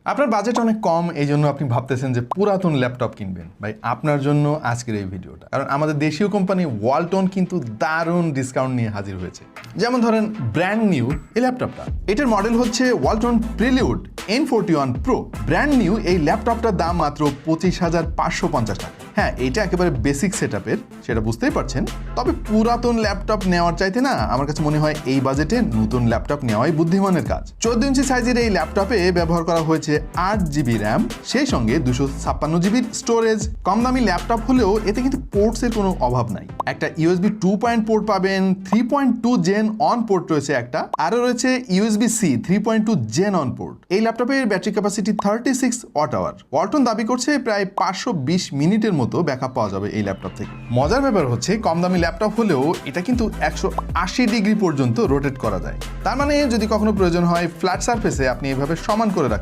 আপনার বাজেট অনেক কম, এই জন্য আপনি ভাবতেছেন যে পুরাতন ল্যাপটপ কিনবেন। ভাই আপনার জন্য আজকের এই ভিডিওটা, কারণ আমাদের দেশীয় কোম্পানি ওয়ালটন কিন্তু দারুণ ডিসকাউন্ট নিয়ে হাজির হয়েছে। যেমন ধরেন ব্র্যান্ড নিউ এই ল্যাপটপটা, এটার মডেল হচ্ছে Walton prelude N41 Pro। Brand new এই ল্যাপটপটার দাম মাত্র 25,550 টাকা। হ্যাঁ, এটা একেবারে বেসিক সেটআপের, সেটা বুঝতেই পারছেন। তবে পুরাতন ল্যাপটপ নেওয়ার চাইতে না, আমার কাছে মনে হয় এই বাজেটে নতুন ল্যাপটপ নেওয়াই বুদ্ধিমানের কাজ। 14 ইঞ্চি সাইজের এই ল্যাপটপে ব্যবহার করা হয়েছে 8GB র্যাম, সেই সঙ্গে 256GB স্টোরেজ। কম দামি ল্যাপটপ হলেও এতে কিন্তু পোর্টসের কোনো অভাব নাই। একটা USB 2 পোর্ট পাবেন, 3.2 জেন অন পোর্ট রয়েছে একটা, আরও রয়েছে USB-C 3.2 জেন অন পোর্ট। এই ল্যাপটপের battery capacity 36 watt hour. Walton দাবি করছে প্রায় 520 মিনিটের মতো ব্যাকআপ পাওয়া যাবে এই ল্যাপটপ থেকে। মজার ব্যাপার হচ্ছে, কম দামি ল্যাপটপ হলেও এটা কিন্তু 180 ডিগ্রি পর্যন্ত রোটেট করা যায়। তার মানে যদি কখনো প্রয়োজন হয়, ফ্ল্যাট সারফেসে আপনি এভাবে সমান করে রাখতে